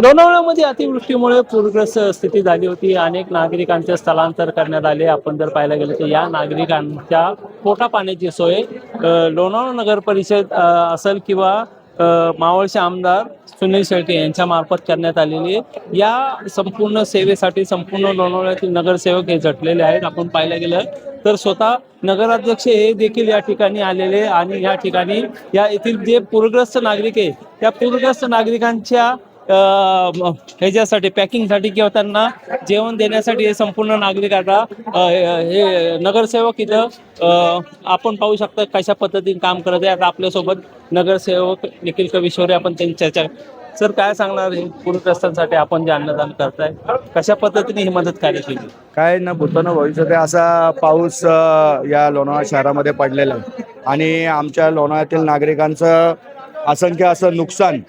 लोणावळ्यामध्ये अतिवृष्टीमुळे पूरग्रस्त स्थिती झाली होती. अनेक नागरिकांचे स्थलांतर करण्यात आले. आपण जर पाहायला गेलं तर या नागरिकांच्या पोटा पाण्याची सोय लोणावळा नगर परिषद असेल किंवा मावळचे आमदार सुनील शेळके यांच्या मार्फत करण्यात आलेली आहे. या संपूर्ण सेवेसाठी संपूर्ण लोणावळ्यातील नगरसेवक हे झटलेले आहेत. आपण पाहायला गेलं तर स्वतः नगराध्यक्ष हे देखील या ठिकाणी आलेले आणि या ठिकाणी या येथील जे पूरग्रस्त नागरिक आहे त्या पूरग्रस्त नागरिकांच्या ह्याच्यासाठी पॅकिंगसाठी किंवा त्यांना जेवण देण्यासाठी हे संपूर्ण नागरिकांना हे नगरसेवक इथं आपण पाहू शकता कशा पद्धतीने काम करत आहे. आता आपल्यासोबत नगरसेवक निखिल कविश्वरे आपण त्यांची चर्चा. सर काय सांगणार हे पूरग्रस्तांसाठी आपण जे अन्नदान करताय कशा पद्धतीने ही मदत कार्य केली? काय न भूतानं भविष्यात असा पाऊस या लोणावळा शहरामध्ये पडलेला आहे आणि आमच्या लोणावळ्यातील नागरिकांचं असंख्य असं नुकसान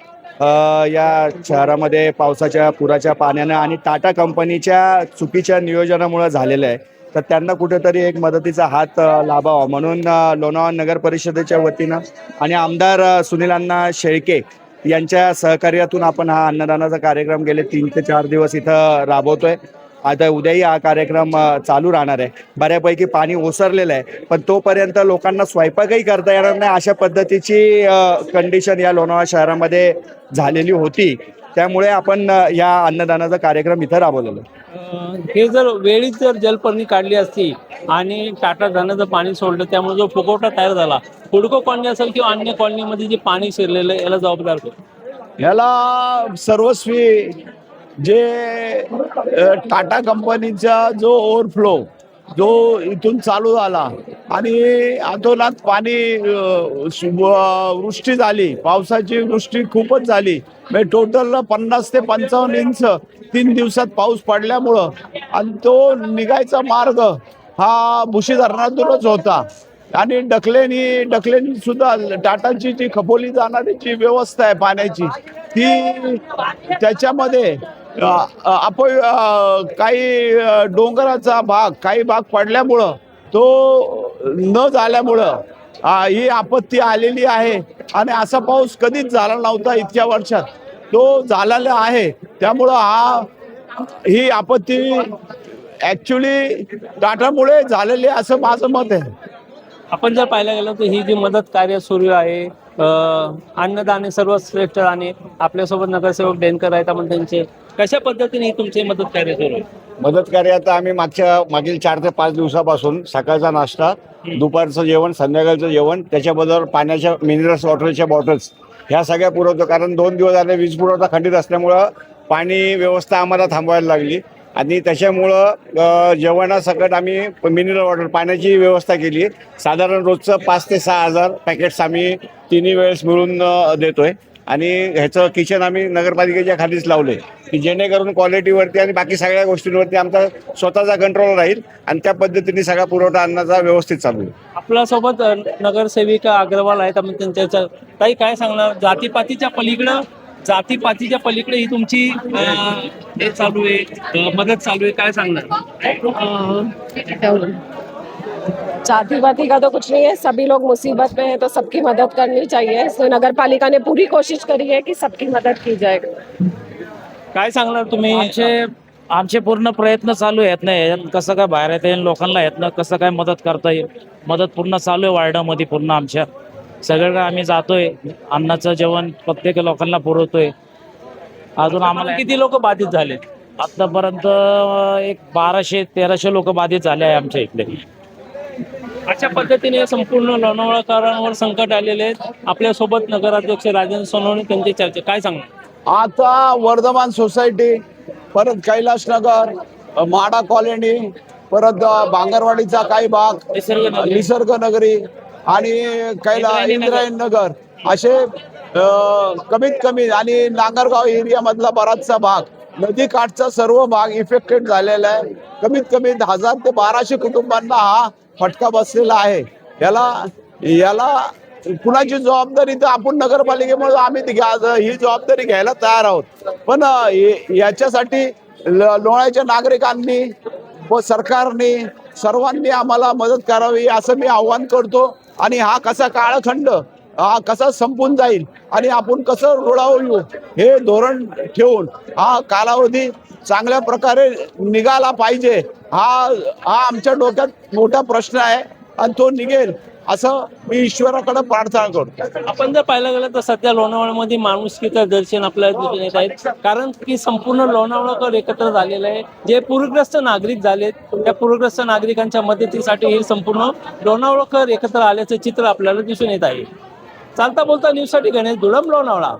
या शहरामध्ये पावसाच्या पुराच्या पाण्यानं आणि टाटा कंपनीच्या चुकीच्या नियोजनामुळे झालेलं आहे. तर त्यांना कुठेतरी एक मदतीचा हात लाभावा म्हणून लोणावळा नगर परिषदेच्या वतीनं आणि आमदार सुनीलांना शेळके यांच्या सहकार्यातून आपण हा अन्नदानाचा कार्यक्रम गेले 3 ते 4 दिवस इथं राबवतोय. आता उद्याही हा कार्यक्रम चालू राहणार आहे. बऱ्यापैकी पाणी ओसरलेलं आहे पण तोपर्यंत लोकांना स्वयंपाकही करता येणार नाही अशा पद्धतीची कंडिशन या लोणावळा शहरामध्ये झालेली होती. त्यामुळे आपण या अन्नदानाचा कार्यक्रम इथं राबवलेला आहे. हे जर वेळीच जर जलपर्णी काढली असती आणि टाटा धनाचं पाणी सोडलं त्यामुळे जो फुगवटा तयार झाला हुडको कॉलनी असेल किंवा अन्य कॉलनीमध्ये जे पाणी शिरलेलं आहे याला जबाबदार कोण? याला सर्वस्वी जे टाटा कंपनीचा जो ओव्हरफ्लो जो इथून चालू झाला आणि अतोनात पाणी वृष्टी झाली, पावसाची वृष्टी खूपच झाली. म्हणजे टोटल 50 ते 55 इंच 3 दिवसात पाऊस पडल्यामुळं आणि तो निघायचा मार्ग हा भुशी धरणातूनच होता आणि डकलेनी सुद्धा टाटाची जी खपोली जाणारी जी व्यवस्था आहे पाण्याची ती त्याच्यामध्ये आपण काही डोंगराचा भाग काही भाग पडल्यामुळं तो न झाल्यामुळं ही आपत्ती आलेली आहे. आणि असा पाऊस कधीच झाला नव्हता इतक्या वर्षात, तो झालेला आहे. त्यामुळं ही आपत्ती ॲक्च्युली टाटामुळे झालेली असं माझं मत आहे. आपण जर पाहायला गेलं तर ही जी मदत कार्य सुरू आहे अन्नदान हे सर्वश्रेष्ठ आणि आपल्यासोबत नगरसेवक डेनकर आहेत आपण त्यांचे कशा पद्धतीने ही तुमची मदत कार्य सुरू आहे? मदत कार्यात आम्ही मागील 4 ते 5 दिवसापासून सकाळचा नाश्ता, दुपारचं जेवण, संध्याकाळचं जेवण, त्याच्याबरोबर पाण्याच्या मिनरल्स वॉटरच्या बॉटल्स ह्या सगळ्या पुरवतो. कारण 2 दिवस झाले वीज पुरवठा खंडित असल्यामुळं पाणी व्यवस्था आम्हाला थांबवायला लागली आणि त्याच्यामुळं जेवणासकट आम्ही मिनरल वॉटर पाण्याची व्यवस्था केली. साधारण रोजचं 5 ते 6 हजार पॅकेट्स आम्ही तिन्ही वेळेस मिळून देतोय आणि ह्याचं किचन आम्ही नगरपालिकेच्या खालीच लावलं आहे की जेणेकरून क्वालिटीवरती आणि बाकी सगळ्या गोष्टींवरती आमचा स्वतःचा कंट्रोल राहील आणि त्या पद्धतीने सगळा पुरवठा अन्नाचा व्यवस्थित चालू आहे. आपल्यासोबत नगरसेविका अग्रवाल आहेत आपण त्यांच्या काही काय सांगणार? जातीपातीच्या पलीकडे ही तुमची हे चालू आहे मदत चालू आहे काय सांगणार? जाति वाति का तो कुछ नहीं है, सभी लोग मुसीबत में है तो सबकी मदद करनी चाहिए. इसलिए नगर पालिका ने पूरी कोशिश करी है कि सबकी मदद की जाए. काय सांगणार तुम्ही? आमचे पूर्ण प्रयत्न चालू आहेत ना यात कसं काय बाहेर येता येईल लोकांना यातनं कसं काय मदत करता येईल. मदत पूर्ण चालू आहे वार्डामध्ये पूर्ण आमच्या सगळ्यांना आम्ही जातोय अन्नाचं जेवण प्रत्येक लोकांना पुरवतोय. अजून आम्हाला किती लोक बाधित झाले? आतापर्यंत एक 1200-1300 लोक बाधित झाले आहे आमच्या इकडे. अशा पद्धतीने संपूर्ण लोणावळाकरांवर संकट आलेले आहेत. आपल्यासोबत नगराध्यक्ष राजेंद्र सोनवणे त्यांची चर्चा काय सांगणार? आता वर्धमान सोसायटी, परत कैलासनगर, माडा कॉलनी, परत बांगरवाडीचा काही भाग, निसर्ग नगरी आणि इंद्रायणी नगर असे कमीत कमी आणि नांगरगाव एरिया मधला बराचसा भाग, नदी काठचा सर्व भाग इफेक्टेड झालेला आहे. कमीत कमी 1000 ते 1200 कुटुंबांना हा फटका बसलेला आहे. याला कुणाची जबाबदारी तर आपण नगरपालिकेमुळे आम्ही ही जबाबदारी घ्यायला तयार आहोत. पण याच्यासाठी लोणावळ्याच्या नागरिकांनी व सरकारने सर्वांनी आम्हाला मदत करावी असं मी आव्हान करतो. आणि हा कसा काळखंड हा कसा संपून जाईल आणि आपण कसं रुळावर येऊ हे धोरण ठेवून हा कालावधी चांगल्या प्रकारे निघाला पाहिजे. हा आमच्या डोक्यात मोठा प्रश्न आहे आणि तो निघेल असं मी ईश्वराकडे प्रार्थना करतो. आपण जर पाहायला गेलं तर सध्या लोणावळ्यामध्ये माणुसकीचं दर्शन आपल्याला दिसून येत आहेत, कारण की संपूर्ण लोणावळाकर एकत्र झालेलं आहे. जे पूरग्रस्त नागरिक झालेत त्या पूरग्रस्त नागरिकांच्या मदतीसाठी हे संपूर्ण लोणावळाकर एकत्र आल्याचं चित्र आपल्याला दिसून येत आहे. चालता बोलता न्यूजसाठी गणेश दुडम, लोणावळा.